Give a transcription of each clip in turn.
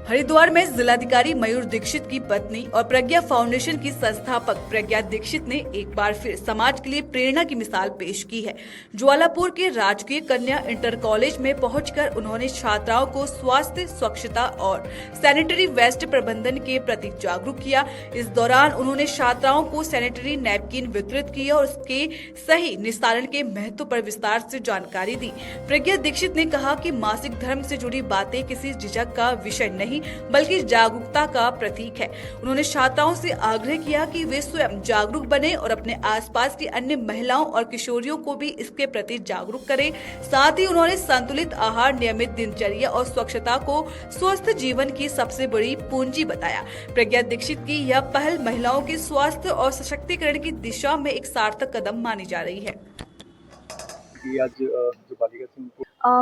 हरिद्वार में जिलाधिकारी मयूर दीक्षित की पत्नी और प्रज्ञा फाउंडेशन की संस्थापक प्रज्ञा दीक्षित ने एक बार फिर समाज के लिए प्रेरणा की मिसाल पेश की है। ज्वालापुर के राजकीय कन्या इंटर कॉलेज में पहुंचकर उन्होंने छात्राओं को स्वास्थ्य, स्वच्छता और सैनिटरी वेस्ट प्रबंधन के प्रति जागरूक किया। इस दौरान उन्होंने छात्राओं को सैनिटरी नैपकिन वितरित किए और उसके सही निस्तारण के महत्व पर विस्तार से जानकारी दी। प्रज्ञा दीक्षित ने कहा कि मासिक धर्म से जुड़ी बातें किसी झिझक का विषय नहीं बल्कि जागरूकता का प्रतीक है। उन्होंने छात्राओं से आग्रह किया कि वे स्वयं जागरूक बने और अपने आसपास की अन्य महिलाओं और किशोरियों को भी इसके प्रति जागरूक करें। साथ ही उन्होंने संतुलित आहार, नियमित दिनचर्या और स्वच्छता को स्वस्थ जीवन की सबसे बड़ी पूंजी बताया। प्रज्ञा दीक्षित की यह पहल महिलाओं के स्वास्थ्य और सशक्तिकरण की दिशा में एक सार्थक कदम मानी जा रही है।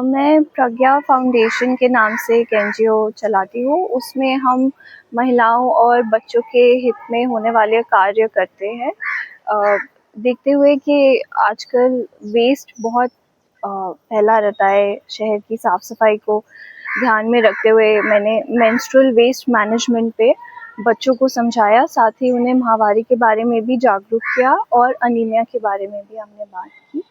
मैं प्रज्ञा फाउंडेशन के नाम से एक एनजीओ चलाती हूँ। उसमें हम महिलाओं और बच्चों के हित में होने वाले कार्य करते हैं। देखते हुए कि आजकल वेस्ट बहुत फैला रहता है, शहर की साफ़ सफाई को ध्यान में रखते हुए मैंने मेंस्ट्रुअल वेस्ट मैनेजमेंट पे बच्चों को समझाया। साथ ही उन्हें माहवारी के बारे में भी जागरूक किया और अनीमिया के बारे में भी हमने बात की।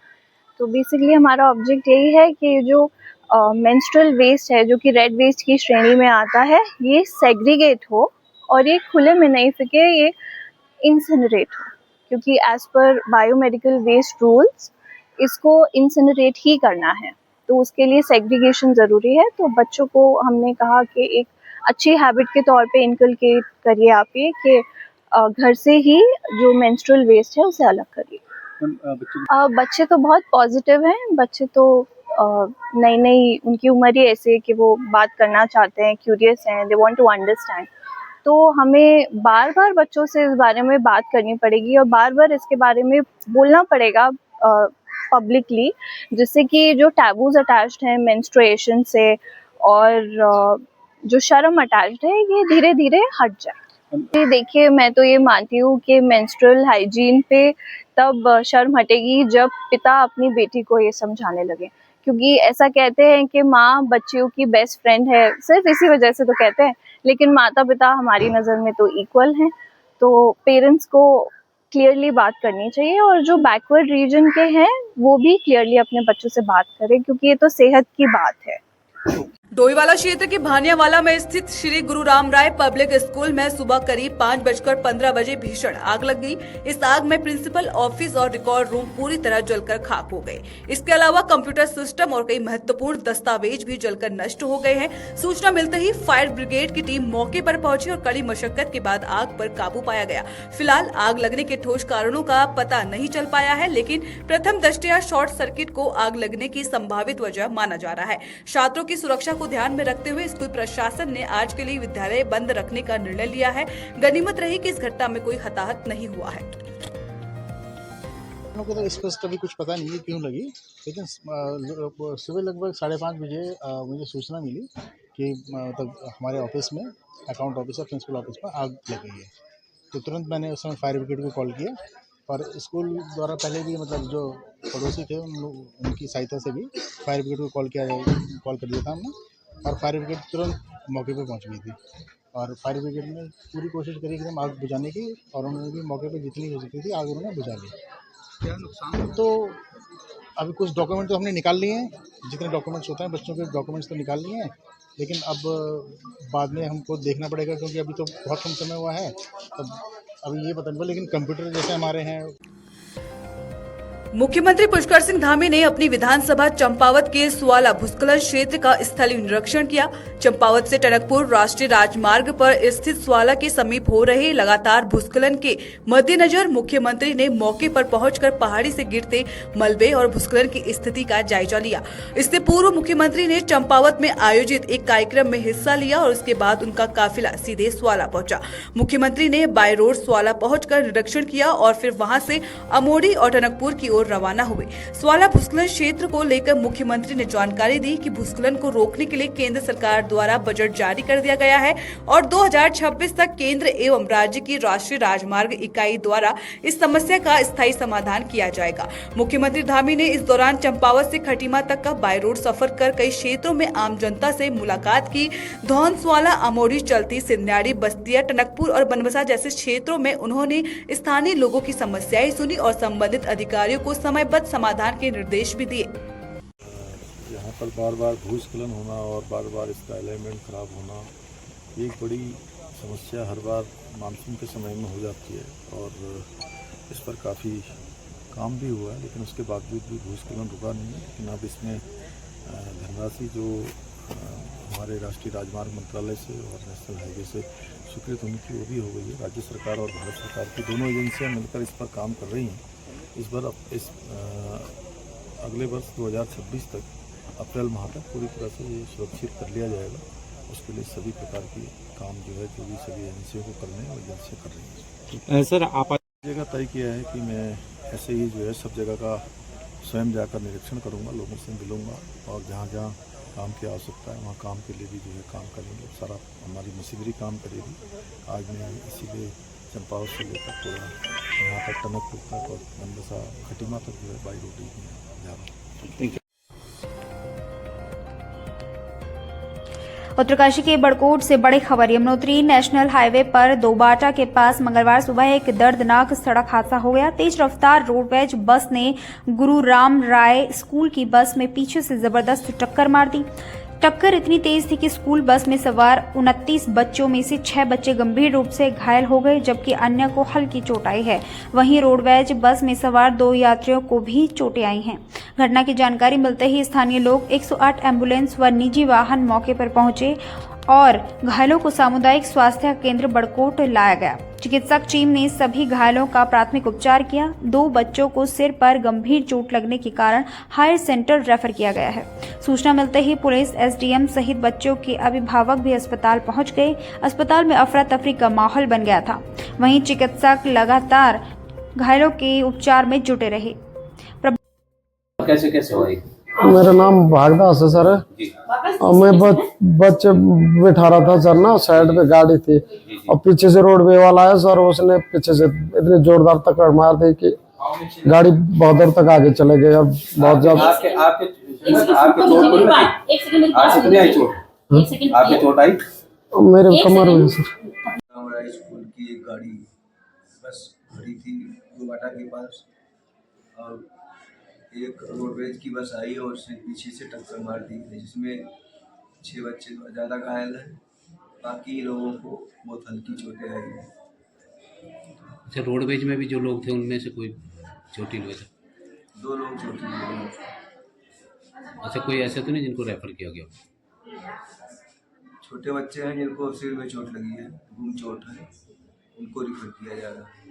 तो बेसिकली हमारा ऑब्जेक्ट यही है कि जो मेंस्ट्रुअल वेस्ट है, जो कि रेड वेस्ट की श्रेणी में आता है, ये सेग्रीगेट हो और ये खुले में नहीं फेंके, ये इंसिनरेट हो, क्योंकि एज पर बायोमेडिकल वेस्ट रूल्स इसको इंसिनरेट ही करना है। तो उसके लिए सेग्रीगेशन ज़रूरी है। तो बच्चों को हमने कहा कि एक अच्छी हैबिट के तौर पे इनकलकेट करिए आप ये कि घर से ही जो मेंस्ट्रुअल वेस्ट है उसे अलग करिए। बच्चे तो बहुत पॉजिटिव हैं। बच्चे तो नई उनकी उम्र ही ऐसी है कि वो बात करना चाहते हैं, क्यूरियस हैं, दे वांट टू अंडरस्टैंड। तो हमें बार बार बच्चों से इस बारे में बात करनी पड़ेगी और बार बार इसके बारे में बोलना पड़ेगा पब्लिकली, जिससे कि जो टैबूज अटैच्ड हैं मेंस्ट्रुएशन से और जो शर्म अटैच्ड है, ये धीरे धीरे हट जाए। देखिए, मैं तो ये मानती हूँ कि मेंस्ट्रुअल हाइजीन पे तब शर्म हटेगी जब पिता अपनी बेटी को ये समझाने लगे, क्योंकि ऐसा कहते हैं कि माँ बच्चियों की बेस्ट फ्रेंड है, सिर्फ इसी वजह से तो कहते हैं, लेकिन माता पिता हमारी नज़र में तो इक्वल हैं। तो पेरेंट्स को क्लियरली बात करनी चाहिए और जो बैकवर्ड रीजन के हैं वो भी क्लियरली अपने बच्चों से बात करें, क्योंकि ये तो सेहत की बात है। डोईवाला क्षेत्र के भानियावाला में स्थित श्री गुरु राम राय पब्लिक स्कूल में सुबह करीब 5:15 बजे भीषण आग लग गई। इस आग में प्रिंसिपल ऑफिस और रिकॉर्ड रूम पूरी तरह जलकर खाक हो गए। इसके अलावा कंप्यूटर सिस्टम और कई महत्वपूर्ण दस्तावेज भी जलकर नष्ट हो गए हैं। सूचना मिलते ही फायर ब्रिगेड की टीम मौके पर पहुंची और कड़ी मशक्कत के बाद आग पर काबू पाया गया। फिलहाल आग लगने के ठोस कारणों का पता नहीं चल पाया है, लेकिन प्रथम दृष्टया शॉर्ट सर्किट को आग लगने की संभावित वजह माना जा रहा है। छात्रों की सुरक्षा को ध्यान में रखते हुए स्कूल प्रशासन ने आज के लिए विद्यालय बंद रखने का निर्णय लिया है। गनीमत रही कि इस घटना में कोई हताहत नहीं हुआ है। को तो स्पष्ट अभी कुछ पता नहीं है क्यों लगी, लेकिन सुबह लगभग 5:30 बजे मुझे सूचना मिली कि मतलब हमारे ऑफिस में, अकाउंट ऑफिस और प्रिंसिपल ऑफिस में आग लग गई है। तो तुरंत मैंने उस समय फायर ब्रिगेड को कॉल किया और स्कूल द्वारा पहले भी मतलब जो पड़ोसी थे उनकी सहायता से भी फायर ब्रिगेड को कॉल कर दिया था हमने, और फायर ब्रिगेड तुरंत मौके पे पहुंच गई थी और फायर ब्रिगेड ने पूरी कोशिश करी कि हम आग बुझाने की, और उन्होंने भी मौके पे जितनी हो सकती थी आग उन्होंने बुझा ली। क्या नुकसान? तो अभी कुछ डॉक्यूमेंट तो हमने निकाल लिए हैं, जितने डॉक्यूमेंट्स होते हैं बच्चों के डॉक्यूमेंट्स तो निकाल लिए हैं, लेकिन अब बाद में हमको देखना पड़ेगा, क्योंकि अभी तो बहुत कम समय हुआ है, तब अभी ये पता नहीं। लेकिन कंप्यूटर जैसे हमारे हैं। मुख्यमंत्री पुष्कर सिंह धामी ने अपनी विधानसभा चंपावत के स्वाला भूस्खलन क्षेत्र का स्थलीय निरीक्षण किया। चंपावत से टनकपुर राष्ट्रीय राजमार्ग पर स्थित स्वाला के समीप हो रहे लगातार भूस्खलन के मद्देनजर मुख्यमंत्री ने मौके पर पहुंचकर पहाड़ी से गिरते मलबे और भूस्खलन की स्थिति का जायजा लिया। इससे पूर्व मुख्यमंत्री ने चंपावत में आयोजित एक कार्यक्रम में हिस्सा लिया और उसके बाद उनका काफिला सीधे स्वाला पहुंचा। मुख्यमंत्री ने बाय रोड स्वाला पहुंचकर निरीक्षण किया और फिर वहां से अमोड़ी और टनकपुर की ओर ओर रवाना हुए। स्वाला भूस्खलन क्षेत्र को लेकर मुख्यमंत्री ने जानकारी दी कि भूस्खलन को रोकने के लिए केंद्र सरकार द्वारा बजट जारी कर दिया गया है और 2026 तक केंद्र एवं राज्य की राष्ट्रीय राजमार्ग इकाई द्वारा इस समस्या का स्थायी समाधान किया जाएगा। मुख्यमंत्री धामी ने इस दौरान चंपावत से खटीमा तक का बाय रोड सफर कर कई क्षेत्रों में आम जनता से मुलाकात की। धौन, स्वाला, अमोरी, चलती, सिंध्याड़ी, बस्तिया, टनकपुर और बनबसा जैसे क्षेत्रों में उन्होंने स्थानीय लोगों की समस्याएं सुनी और संबंधित अधिकारियों को समयबद्ध समाधान के निर्देश भी दिए। यहाँ पर बार बार भूस्खलन होना और बार बार इसका अलाइनमेंट खराब होना एक बड़ी समस्या हर बार मानसून के समय में हो जाती है और इस पर काफ़ी काम भी हुआ है, लेकिन उसके बावजूद भी भूस्खलन रुका नहीं है। लेकिन अब इसमें धनराशि जो हमारे राष्ट्रीय राजमार्ग मंत्रालय से और नेशनल हाईवे से स्वीकृत होने की वो भी हो गई है। राज्य सरकार और भारत सरकार की दोनों एजेंसियां मिलकर इस पर काम कर रही हैं। इस बार अगले वर्ष 2026 तक अप्रैल माह तक पूरी तरह से ये सुरक्षित कर लिया जाएगा। उसके लिए सभी प्रकार की काम जो है जो भी सभी एजेंसियों को करने हैं वो एजेंसियाँ कर रही हैं। सर आप जगह तय किया है कि मैं ऐसे ही जो है सब जगह का स्वयं जाकर निरीक्षण करूंगा, लोगों से मिलूंगा और जहाँ जहाँ काम की आवश्यकता है वहाँ काम के लिए भी जो है काम करेंगे। सारा हमारी मशीनरी काम करेगी। आज मैं इसीलिए चंपावत से लेकर पूरा यहाँ तक टनकपुर तक और बनबसा खटीमा तक जो है बाई रोड जा रहा हूँ। उत्तरकाशी के बड़कोट से बड़ी खबर। यमुनोत्री नेशनल हाईवे पर दोबाटा के पास मंगलवार सुबह एक दर्दनाक सड़क हादसा हो गया। तेज रफ्तार रोडवेज बस ने गुरु राम राय स्कूल की बस में पीछे से जबरदस्त टक्कर मार दी। टक्कर इतनी तेज थी कि स्कूल बस में सवार 29 बच्चों में से 6 बच्चे गंभीर रूप से घायल हो गए, जबकि अन्य को हल्की चोट आई है। वहीं रोडवेज बस में सवार 2 यात्रियों को भी चोटें आई हैं। घटना की जानकारी मिलते ही स्थानीय लोग 108 एम्बुलेंस व निजी वाहन मौके पर पहुंचे और घायलों को सामुदायिक स्वास्थ्य केंद्र बड़कोट लाया गया। चिकित्सक टीम ने सभी घायलों का प्राथमिक उपचार किया। 2 बच्चों को सिर पर गंभीर चोट लगने के कारण हायर सेंटर रेफर किया गया है। सूचना मिलते ही पुलिस, एसडीएम सहित बच्चों के अभिभावक भी अस्पताल पहुंच गए। अस्पताल में अफरा तफरी का माहौल बन गया था। वहीं चिकित्सक लगातार घायलों के उपचार में जुटे रहे। कैसे हुआ? मेरा नाम भागदास है सर। और मैं बच्चे बैठा रहा था सर ना, साइड पे गाड़ी थी और पीछे से रोडवे वाला है सर, उसने पीछे से इतनी जोरदार टक्कर मार दी कि गाड़ी बहुत देर तक आगे चले गए। अब बहुत ज्यादा चोट आई मेरे कमर में सर। स्कूल की एक गाड़ी बस खड़ी थी दोबाटा के पास और एक रोडवेज की बस आई और उसने पीछे से टक्कर मार दी, जिसमें 6 बच्चे ज़्यादा घायल हैं, बाकी लोगों को बहुत हल्की चोटें आई हैं। अच्छा, रोडवेज में भी जो लोग थे उनमें से कोई चोटिल हुए थे? 2 लोग चोटिल हुए। अच्छा, कोई ऐसा तो नहीं जिनको रेफर किया गया? छोटे बच्चे हैं जिनको सिर में चोट लगी है, घूम चोट है, उनको रिफर किया जा रहा है।